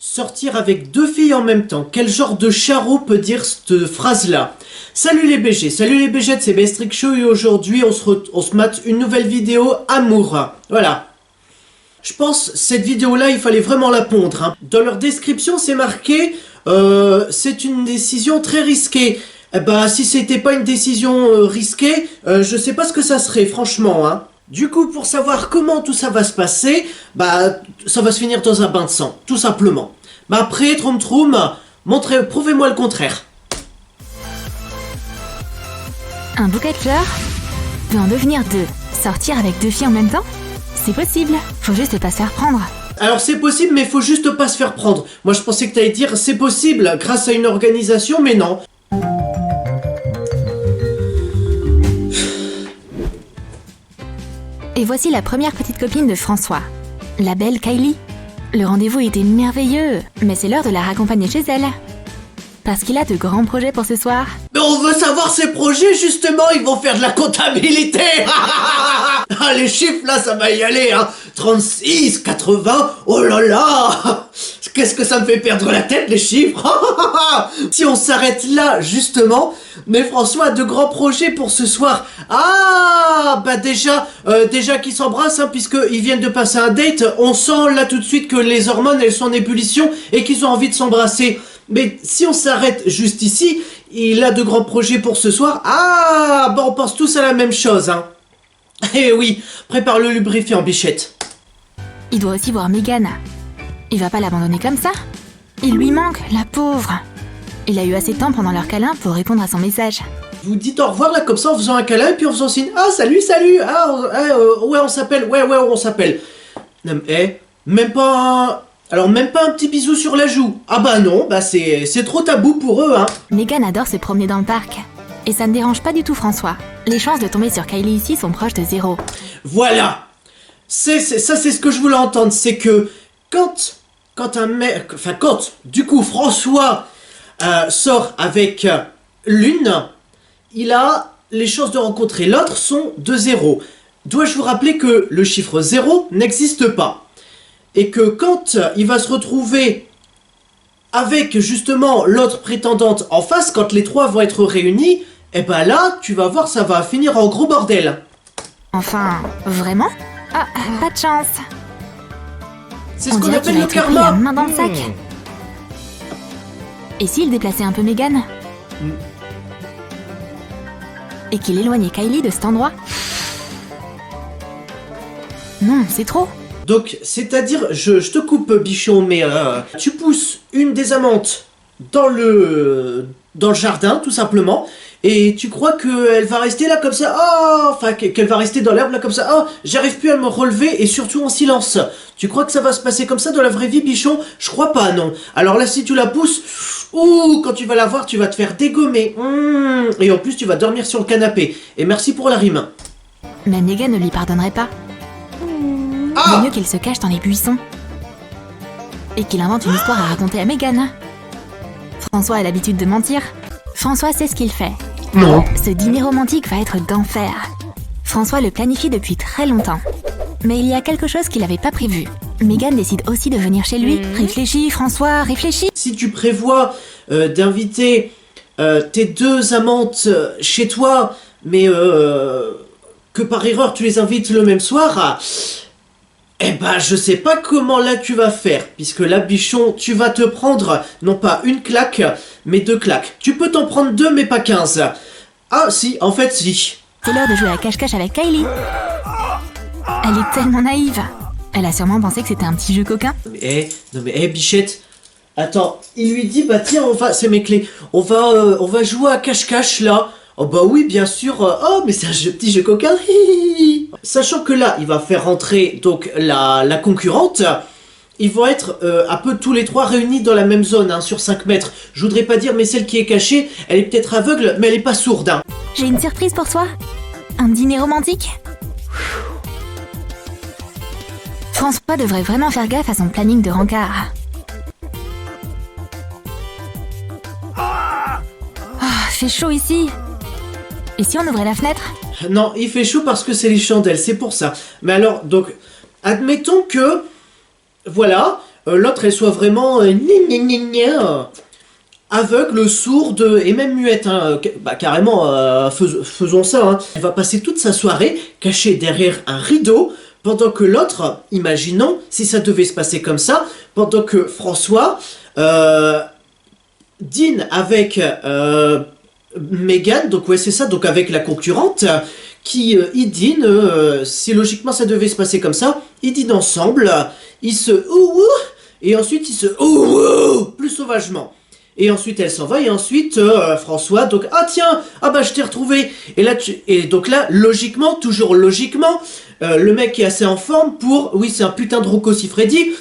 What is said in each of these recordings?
Sortir avec deux filles en même temps. Quel genre de charreau peut dire cette phrase-là? Salut les BG, salut les BG, c'est Bestrick Show et aujourd'hui on se mate une nouvelle vidéo amour. Voilà. Je pense cette vidéo-là, il fallait vraiment la pondre. Hein. Dans leur description, c'est marqué c'est une décision très risquée. Eh bah, si c'était pas une décision risquée, je sais pas ce que ça serait, franchement. Hein. Du coup, pour savoir comment tout ça va se passer, bah, ça va se finir dans un bain de sang, tout simplement. Bah après, Troum Troum, prouvez-moi le contraire. Un bouquet de fleurs peut en devenir deux. Sortir avec deux filles en même temps? C'est possible, faut juste pas se faire prendre. Alors c'est possible, mais faut juste pas se faire prendre. Moi je pensais que t'allais dire c'est possible grâce à une organisation, mais non. Et voici la première petite copine de François, la belle Kylie. Le rendez-vous était merveilleux, mais c'est l'heure de la raccompagner chez elle. Parce qu'il a de grands projets pour ce soir. Mais on veut savoir ces projets, justement, ils vont faire de la comptabilité. Ah, les chiffres, là, ça va y aller, hein. 36, 80, oh là là. Qu'est-ce que ça me fait perdre la tête, les chiffres. Si on s'arrête là, justement, mais François a de grands projets pour ce soir. Ah, bah déjà qu'ils s'embrassent, hein, puisqu'ils viennent de passer un date, on sent là tout de suite que les hormones, elles sont en ébullition et qu'ils ont envie de s'embrasser. Mais si on s'arrête juste ici, il a de grands projets pour ce soir. Ah, bah on pense tous à la même chose, hein. Eh oui, prépare le lubrifiant, bichette. Il doit aussi voir Megan. Il va pas l'abandonner comme ça. Il lui manque, la pauvre. Il a eu assez de temps pendant leur câlin pour répondre à son message. Vous dites au revoir là comme ça en faisant un câlin et puis en faisant signe. Ah, salut, salut. Ah, ouais, on s'appelle. Ouais, on s'appelle. Même pas un petit bisou sur la joue. Ah bah non, bah c'est trop tabou pour eux, hein. Megan adore se promener dans le parc. Et ça ne dérange pas du tout François. Les chances de tomber sur Kylie ici sont proches de 0. Voilà. C'est ce que je voulais entendre. C'est que quand un mec... Enfin, quand, du coup, François sort avec l'une, il a les chances de rencontrer l'autre sont de 0. Dois-je vous rappeler que le chiffre 0 n'existe pas? Et que quand il va se retrouver avec justement l'autre prétendante en face, quand les trois vont être réunis, et ben là, tu vas voir, ça va finir en gros bordel. Enfin, vraiment? Ah, pas de chance. C'est ce qu'on appelle le karma. La main dans le sac. Et s'il déplaçait un peu Megan? Et qu'il éloignait Kylie de cet endroit? Non, c'est trop. Donc, c'est-à-dire, je te coupe, bichon, mais tu pousses une des amantes dans le jardin, tout simplement, et tu crois qu'elle va rester là comme ça, oh, enfin, qu'elle va rester dans l'herbe là comme ça, oh, j'arrive plus à me relever, et surtout en silence. Tu crois que ça va se passer comme ça dans la vraie vie, bichon? Je crois pas, non. Alors là, si tu la pousses, ouh, quand tu vas la voir, tu vas te faire dégommer. Et en plus, tu vas dormir sur le canapé. Et merci pour la rime. Mais Megan ne lui pardonnerait pas. Ah! Vaut mieux qu'il se cache dans les buissons. Et qu'il invente une histoire à raconter à Megan. François a l'habitude de mentir. François sait ce qu'il fait. Non. Ce dîner romantique va être d'enfer. François le planifie depuis très longtemps. Mais il y a quelque chose qu'il n'avait pas prévu. Megan décide aussi de venir chez lui. Réfléchis, François, réfléchis. Si tu prévois d'inviter tes deux amantes chez toi, mais que par erreur tu les invites le même soir, eh ben je sais pas comment là tu vas faire, puisque là, bichon, tu vas te prendre non pas une claque, mais 2 claques. Tu peux t'en prendre 2, mais pas 15. Ah si, en fait si. C'est l'heure de jouer à cache-cache avec Kylie. Elle est tellement naïve. Elle a sûrement pensé que c'était un petit jeu coquin. Non mais bichette, attends, il lui dit bah tiens, c'est mes clés, on va jouer à cache-cache là. Oh bah oui, bien sûr, oh mais c'est un petit jeu coquin. Sachant que là, il va faire rentrer donc la concurrente. Ils vont être un peu tous les trois réunis dans la même zone, hein, sur 5 mètres. Je voudrais pas dire, mais celle qui est cachée, elle est peut-être aveugle, mais elle est pas sourde. Hein. J'ai une surprise pour toi. Un dîner romantique. François devrait vraiment faire gaffe à son planning de rencard. Oh, fait chaud ici. Et si on ouvrait la fenêtre? Non, il fait chaud parce que c'est les chandelles, c'est pour ça. Mais alors, donc, admettons que... Voilà, l'autre elle soit vraiment aveugle, sourde et même muette, hein. Bah carrément, faisons ça, hein. Elle va passer toute sa soirée cachée derrière un rideau, pendant que l'autre, imaginons, si ça devait se passer comme ça, pendant que François dîne avec Meghan, donc ouais c'est ça, donc avec la concurrente, qui ils dînent, si logiquement ça devait se passer comme ça, ils dînent ensemble, ils se ouh, et ensuite ils se ouh, plus sauvagement. Et ensuite elle s'en va, et ensuite François, donc ah tiens, ah bah je t'ai retrouvé. Et donc là, logiquement, toujours logiquement, le mec est assez en forme pour, oui c'est un putain de Rocco Siffredi,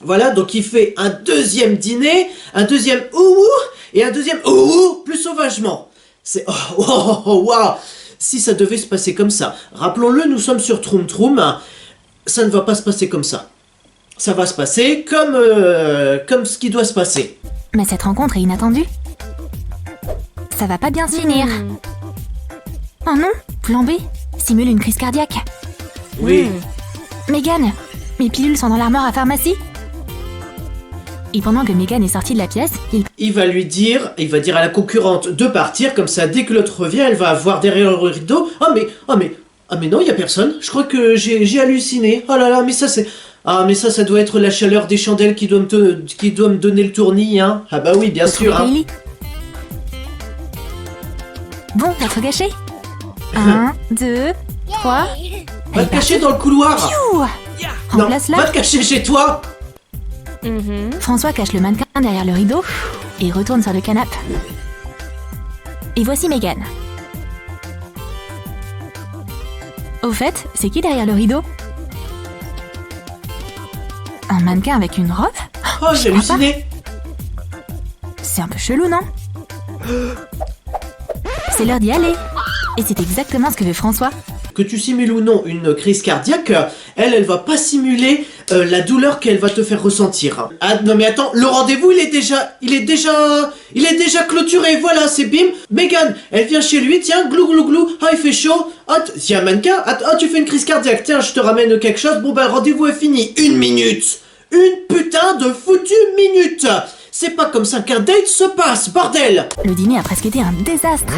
voilà, donc il fait un deuxième dîner, un deuxième ouh, et un deuxième ouh, plus sauvagement. C'est waouh. Si ça devait se passer comme ça, rappelons-le, nous sommes sur Troum Troum, ça ne va pas se passer comme ça. Ça va se passer comme ce qui doit se passer. Mais cette rencontre est inattendue. Ça va pas bien se finir. Oh non, plan B, simule une crise cardiaque. Oui. Meghan, mes pilules sont dans l'armoire à pharmacie. Et pendant que Meghan est sortie de la pièce, il va dire à la concurrente de partir, comme ça dès que l'autre revient, elle va voir derrière le rideau. Ah mais non, il y a personne. Je crois que j'ai halluciné. Oh là là, mais ça c'est... Ah mais ça doit être la chaleur des chandelles qui doit me donner le tournis, hein. Ah bah oui, bien sûr, hein. Bon, va te cacher. 1, 2, 3... Va te cacher dans le couloir. Non, Remplace-la. va te cacher chez toi. François cache le mannequin derrière le rideau et retourne sur le canapé. Et voici Meghan. Au fait, c'est qui derrière le rideau? Un mannequin avec une robe? Oh, j'ai halluciné. C'est un peu chelou, non? C'est l'heure d'y aller. Et c'est exactement ce que veut François. Que tu simules ou non une crise cardiaque, elle va pas simuler la douleur qu'elle va te faire ressentir. Ah non mais attends, le rendez-vous il est déjà clôturé, voilà, c'est bim. Meghan, elle vient chez lui, tiens, glou glou glou, ah il fait chaud, ah tiens mannequin, ah tu fais une crise cardiaque, tiens je te ramène quelque chose, bon bah le rendez-vous est fini, 1 minute. Une putain de foutue minute. C'est pas comme ça qu'un date se passe, bordel. Le dîner a presque été un désastre.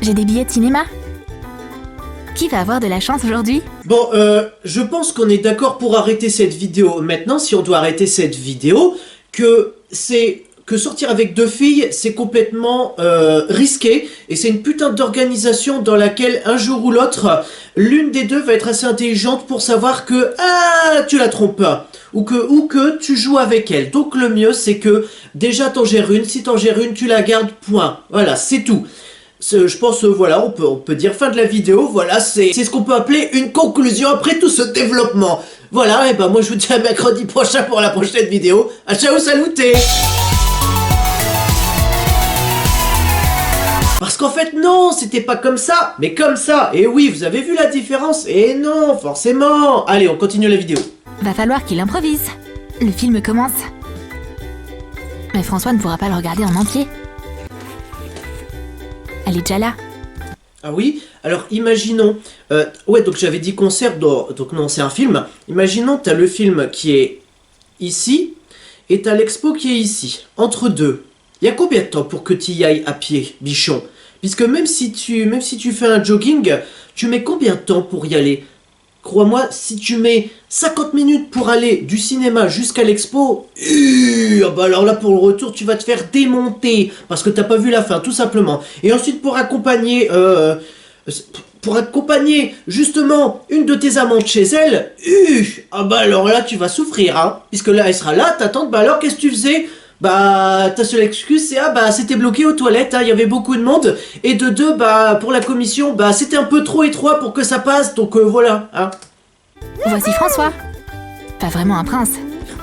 J'ai des billets de cinéma. Qui va avoir de la chance aujourd'hui? Bon, je pense qu'on est d'accord pour arrêter cette vidéo. Maintenant, si on doit arrêter cette vidéo, que sortir avec 2 filles, c'est complètement risqué. Et c'est une putain d'organisation dans laquelle, un jour ou l'autre, l'une des deux va être assez intelligente pour savoir que tu la trompes pas. Ou que tu joues avec elle. Donc le mieux, c'est que déjà t'en gères une. Si t'en gères une, tu la gardes, point. Voilà, c'est tout. Je pense, voilà, on peut dire fin de la vidéo, voilà, c'est ce qu'on peut appeler une conclusion après tout ce développement. Voilà, et ben moi je vous dis à mercredi prochain pour la prochaine vidéo. À ciao, saluté. Parce qu'en fait, non, c'était pas comme ça, mais comme ça. Et oui, vous avez vu la différence? Et non, forcément. Allez, on continue la vidéo. Va falloir qu'il improvise. Le film commence. Mais François ne pourra pas le regarder en entier. Elle est déjà là. Ah oui? Alors imaginons... ouais, donc j'avais dit concert, donc non, c'est un film. Imaginons, t'as le film qui est ici, et t'as l'expo qui est ici. Entre deux. Il y a combien de temps pour que tu y ailles à pied, bichon? Puisque même si tu fais un jogging, tu mets combien de temps pour y aller? Crois-moi, si tu mets 50 minutes pour aller du cinéma jusqu'à l'expo, bah alors là pour le retour tu vas te faire démonter parce que t'as pas vu la fin tout simplement. Et ensuite pour accompagner justement une de tes amantes chez elle, ah bah alors là tu vas souffrir hein, puisque là elle sera là, t'attends, bah alors qu'est-ce que tu faisais? Bah ta seule excuse c'est bah c'était bloqué aux toilettes, il y avait beaucoup de monde, et de deux bah pour la commission bah c'était un peu trop étroit pour que ça passe, donc voilà hein. Voici François. Pas vraiment un prince,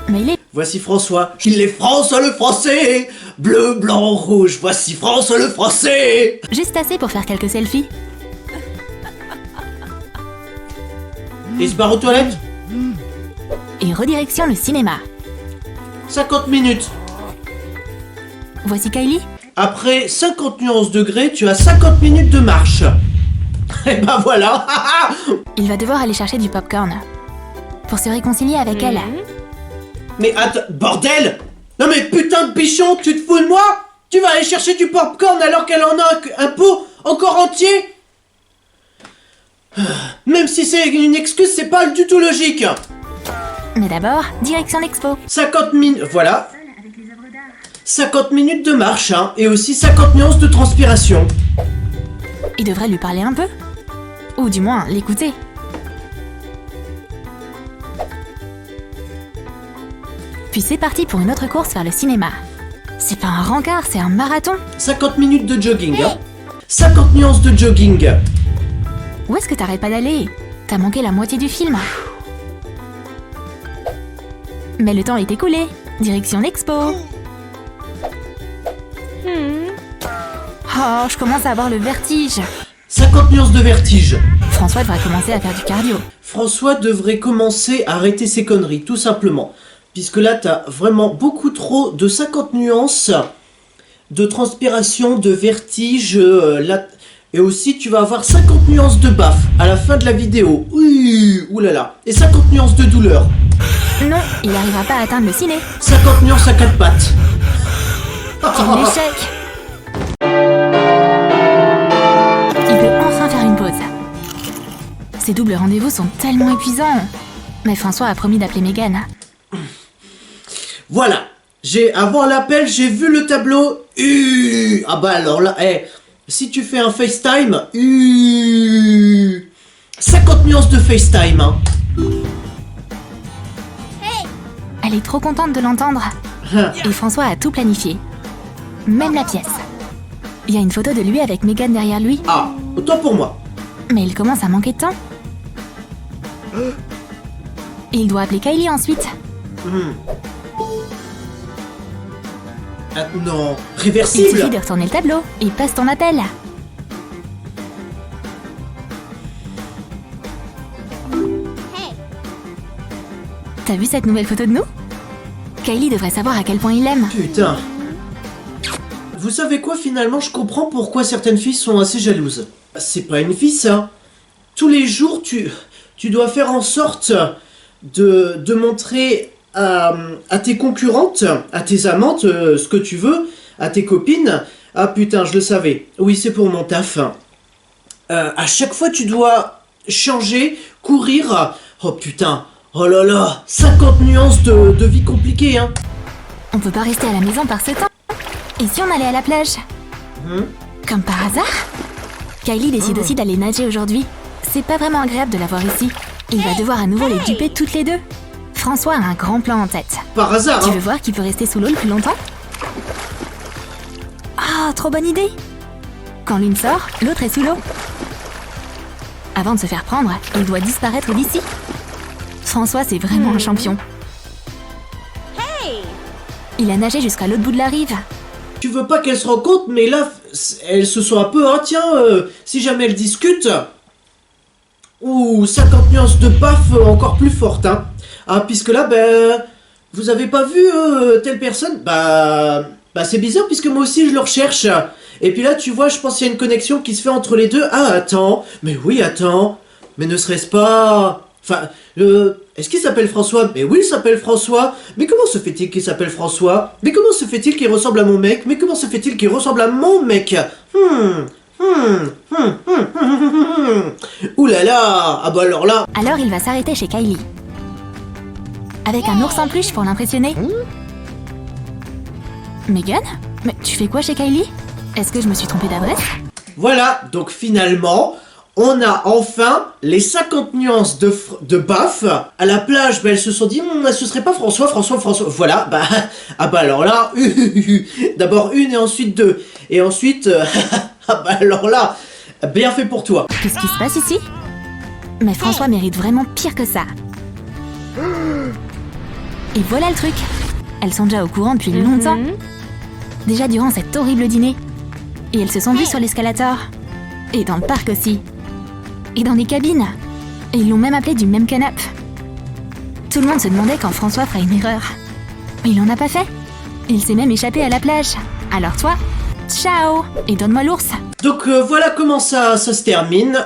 mais il est... Voici François, il est France le français, bleu, blanc, rouge, voici France le français. Juste assez pour faire quelques selfies. Il se barre aux toilettes. Et redirection le cinéma. 50 minutes. Voici Kylie. Après 50 nuances degrés, tu as 50 minutes de marche. ben voilà. Il va devoir aller chercher du popcorn pour se réconcilier avec elle. Mais attends, bordel! Non mais putain de bichon, tu te fous de moi? Tu vas aller chercher du popcorn alors qu'elle en a un pot encore entier? Même si c'est une excuse, c'est pas du tout logique. Mais d'abord, direction l'expo. 50 minutes, voilà. 50 minutes de marche, hein, et aussi 50 nuances de transpiration. Il devrait lui parler un peu. Ou du moins, l'écouter. Puis c'est parti pour une autre course vers le cinéma. C'est pas un rencard, c'est un marathon. 50 minutes de jogging, hein. 50 nuances de jogging. Où est-ce que t'arrêtes pas d'aller? T'as manqué la moitié du film. Mais le temps est écoulé. Direction l'expo. Oh, je commence à avoir le vertige. 50 nuances de vertige. François devrait commencer à faire du cardio. François devrait commencer à arrêter ses conneries, tout simplement. Puisque là, t'as vraiment beaucoup trop de 50 nuances de transpiration, de vertige. Et aussi, tu vas avoir 50 nuances de baffe à la fin de la vidéo. Oui, oulala. Et 50 nuances de douleur. Non, il n'arrivera pas à atteindre le ciné. 50 nuances à 4 pattes. Quel échec! Il peut enfin faire une pause. Ces doubles rendez-vous sont tellement épuisants. Mais François a promis d'appeler Megan. Voilà. Avant l'appel, j'ai vu le tableau. Ah bah alors là, si tu fais un FaceTime, 50 nuances de FaceTime, hein. Elle est trop contente de l'entendre. Et François a tout planifié. Même la pièce. Il y a une photo de lui avec Megan derrière lui. Ah, autant pour moi. Mais il commence à manquer de temps. Il doit appeler Kylie ensuite. Ah, non, Il réversible. suffit de retourner le tableau et passe ton appel. T'as vu cette nouvelle photo de nous? Kylie devrait savoir à quel point il l'aime. Putain. Vous savez quoi, finalement, je comprends pourquoi certaines filles sont assez jalouses. C'est pas une fille, ça. Tous les jours, tu dois faire en sorte de montrer à tes concurrentes, à tes amantes, ce que tu veux, à tes copines. Ah putain, je le savais. Oui, c'est pour mon taf. À chaque fois, tu dois changer, courir. Oh putain. Oh là là, 50 nuances de vie compliquée, hein. On peut pas rester à la maison par ce temps. Et si on allait à la plage? Comme par hasard? Kylie décide aussi d'aller nager aujourd'hui. C'est pas vraiment agréable de la voir ici. Il va devoir à nouveau les duper toutes les deux. François a un grand plan en tête. Par hasard, Tu hein. veux voir qui peut rester sous l'eau le plus longtemps? Ah, trop bonne idée! Quand l'une sort, l'autre est sous l'eau. Avant de se faire prendre, il doit disparaître d'ici. François, c'est vraiment un champion. Il a nagé jusqu'à l'autre bout de la rive. Tu veux pas qu'elles se rend compte, mais là, elles se sont un peu, hein, tiens, si jamais elles discutent. Ouh, 50 nuances de baffe encore plus fortes, hein. Ah, puisque là, ben, vous avez pas vu telle personne? Bah c'est bizarre, puisque moi aussi je le recherche. Et puis là, tu vois, je pense qu'il y a une connexion qui se fait entre les deux. Ah, attends, mais oui, attends. Mais ne serait-ce pas... Enfin, est-ce qu'il s'appelle François? Mais oui, il s'appelle François. Mais comment se fait-il qu'il s'appelle François? Mais comment se fait-il qu'il ressemble à mon mec? Mais comment se fait-il qu'il ressemble à mon mec? Ouh là là. Ah bah alors là. Alors il va s'arrêter chez Kylie. Avec un ours en peluche pour l'impressionner. Megan? Mais tu fais quoi chez Kylie? Est-ce que je me suis trompée d'adresse? Voilà, donc finalement, on a enfin les 50 nuances de baf. À la plage, bah, elles se sont dit, ce serait pas François. Voilà, bah, ah bah alors là, d'abord une et ensuite deux. Et ensuite, ah bah alors là, bien fait pour toi. Qu'est-ce qui se passe ici? Mais François mérite vraiment pire que ça. Et voilà le truc. Elles sont déjà au courant depuis longtemps. Déjà durant cet horrible dîner. Et elles se sont vues sur l'escalator. Et dans le parc aussi. Et dans les cabines. Et ils l'ont même appelé du même canapé. Tout le monde se demandait quand François ferait une erreur. Mais il en a pas fait. Il s'est même échappé à la plage. Alors toi, ciao! Et donne-moi l'ours. Donc voilà comment ça se termine.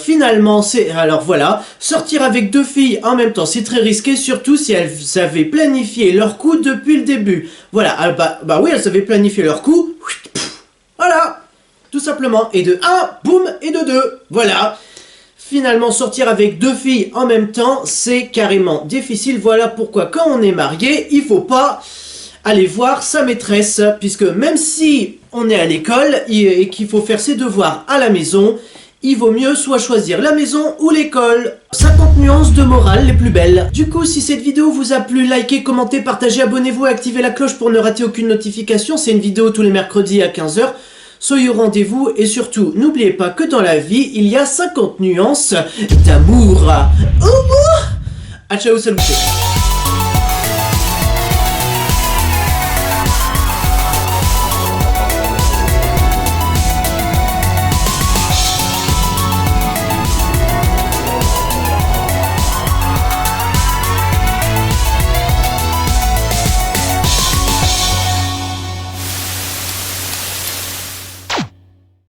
Finalement, c'est... Alors voilà, sortir avec deux filles en même temps, c'est très risqué, surtout si elles avaient planifié leur coup depuis le début. Voilà, bah oui, elles avaient planifié leur coup. Voilà, tout simplement. Et de 1, boum, et de 2. Voilà. Finalement, sortir avec deux filles en même temps, c'est carrément difficile. Voilà pourquoi, quand on est marié, il faut pas aller voir sa maîtresse, puisque même si on est à l'école et qu'il faut faire ses devoirs à la maison, il vaut mieux soit choisir la maison ou l'école. 50 nuances de morale les plus belles. Du coup, si cette vidéo vous a plu, likez, commentez, partagez, abonnez-vous et activez la cloche pour ne rater aucune notification. C'est une vidéo tous les mercredis à 15 h. Soyez au rendez-vous et surtout, n'oubliez pas que dans la vie, il y a 50 nuances d'amour. Au revoir. À ciao, salut.